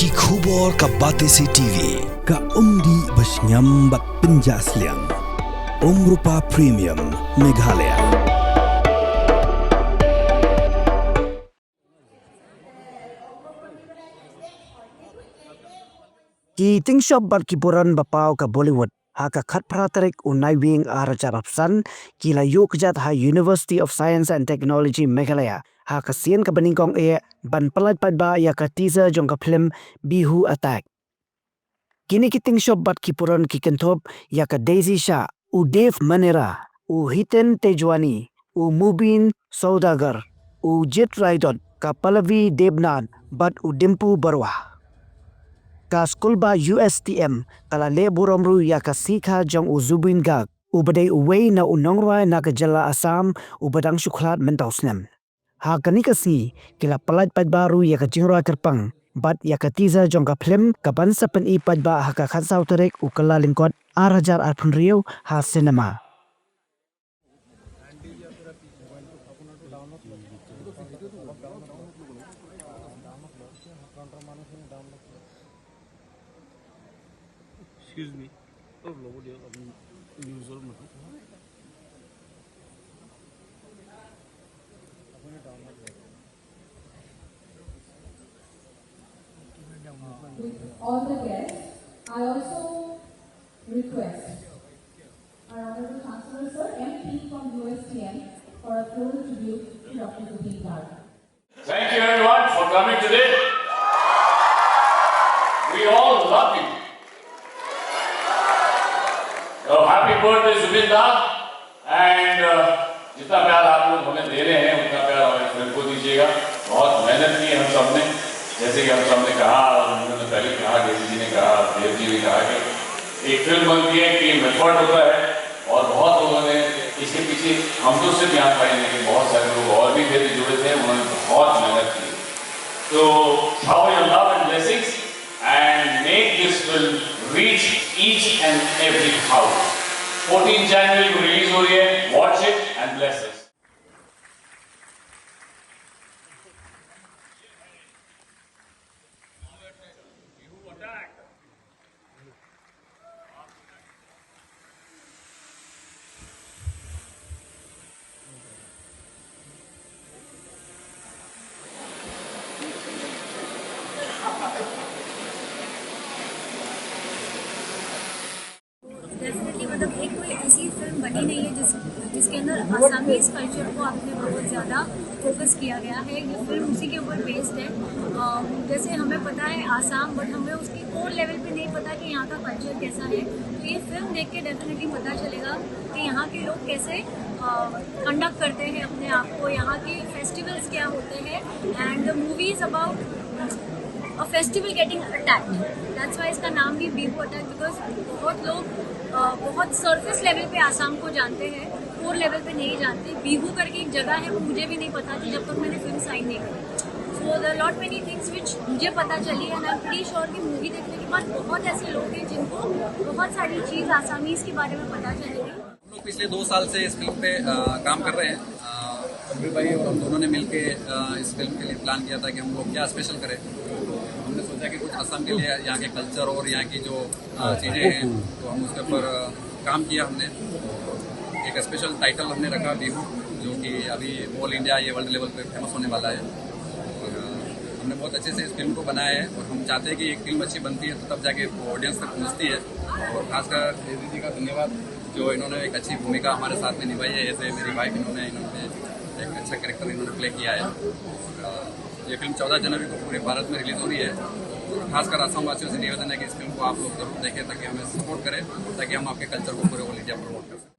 Ki khubor ka Batesi TV ka umdi basnyam bak penjasliang Rupa Premium Meghalaya. Ki tingshop bat kipuran bapau ka Bollywood ha ka khat pratarik unai wing araja rapsan ki la yuk jat ha University of Science and Technology Meghalaya ha ka sien ka baningkong e ban palat pat ba ya ka teaser jong ka film Bihu Attack. Kini ki tingshop bat kipuran ki kentop ya ka Daisy Shah, u Dave Manera, u Hiten Tejwani, u Mubin Saudagar, u Jit Raidot, ka Pallavi Debnath bat u Dimpu Barwa. Ka skulba USTM kala le buromru ya ka sikha jong uzubin gag ubadai uwei na unongrwa na ka jala Assam ubadang shuklat mentausnem. Ha kanikasi kila palat padbaru ya ka jingra terpang bat ya ka tiza jong ka film ka bansa pen i padba ha ka khansau terek ukala lingkot arajar arpun riu ha cinema. Excuse me. News or with all the guests, I also request our Honorable Chancellor Sir, MP from USTM, for a floral tribute to Dr. Gopinath Garg. Thank you everyone for coming today. We all love you. So happy birthday Zubin da, and जितना प्यार आप लोग हमें दे रहे हैं उतना प्यार हमारी फिल्म को दीजिएगा. बहुत मेहनत की हम सब ने, जैसे कि हम सब ने कहा, उन्होंने पहले कहा, डेजी जी ने कहा, देव जी ने कहा कि एक फिल्म बनती है कि एफर्ट होता है और बहुत लोगों ने इसके पीछे हम तो सिर्फ यहाँ पाए लेकिन बहुत सारे लोग और भी थे जुड़े थे, उन्होंने बहुत मेहनत की. तो shower your love and blessings and make this film reach each and every house. 14 January को release हो रही है, watch it and bless us. Definitely मतलब एक कोई ऐसी फिल्म बनी नहीं है जिसके अंदर आसामीज़ कल्चर को आपने बहुत ज़्यादा फोकस किया गया है. ये फिल्म उसी के ऊपर बेस्ड है. जैसे हमें पता है आसाम, बट हमें उसकी कोर लेवल पे नहीं पता कि यहाँ का कल्चर कैसा है. तो ये फिल्म देख के डेफिनेटली पता चलेगा कि यहाँ के लोग कैसे कंडक्ट करते हैं अपने आप को, यहाँ के फेस्टिवल्स क्या होते हैं. And the movie is about a festival getting attacked. That's why इसका नाम भी बीहू अटैक, बिकॉज बहुत लोग बहुत सरफेस लेवल पे आसाम को जानते हैं, कोर लेवल पे नहीं जानते. बीहू करके एक जगह है, वो मुझे भी नहीं पता थी जब तक मैंने फिल्म साइन नहीं की. So there are lot many things which मुझे पता चली and I am pretty sure कि मूवी देखने के बाद बहुत ऐसे लोग हैं जिनको बहुत सारी चीज़ आसामीज़ के बारे में पता चलेगी. हम लोग पिछले 2 साल से इस फिल्म पे काम कर रहे हैं. अभी भाई और हम दोनों ने मिलके इस फिल्म के लिए प्लान किया था कि हम लोग क्या स्पेशल करें. हमने सोचा कि कुछ असम के लिए यहाँ के कल्चर और यहाँ की जो चीज़ें हैं तो हम उसके ऊपर काम किया. हमने एक स्पेशल टाइटल हमने रखा बिहू, जो कि अभी ऑल इंडिया ये वर्ल्ड लेवल पे फेमस होने वाला है. और हमने बहुत अच्छे से इस फिल्म को बनाया है और हम चाहते हैं कि एक फिल्म अच्छी बनती है तो तब जाके ऑडियंस तक पहुँचती है. और खासकर डेजी जी का धन्यवाद, जो इन्होंने एक अच्छी भूमिका हमारे साथ में निभाई है. ऐसे मेरी वाइफ इन्होंने एक अच्छा कैरेक्टर इन्होंने प्ले किया है. ये फिल्म 14 जनवरी को पूरे भारत में रिलीज हो रही है. और खासकर असम वासियों से निवेदन है कि इस फिल्म को आप लोग जरूर देखें ताकि हमें सपोर्ट करें, ताकि हम आपके कल्चर को पूरे ऑल इंडिया प्रमोट कर सकें.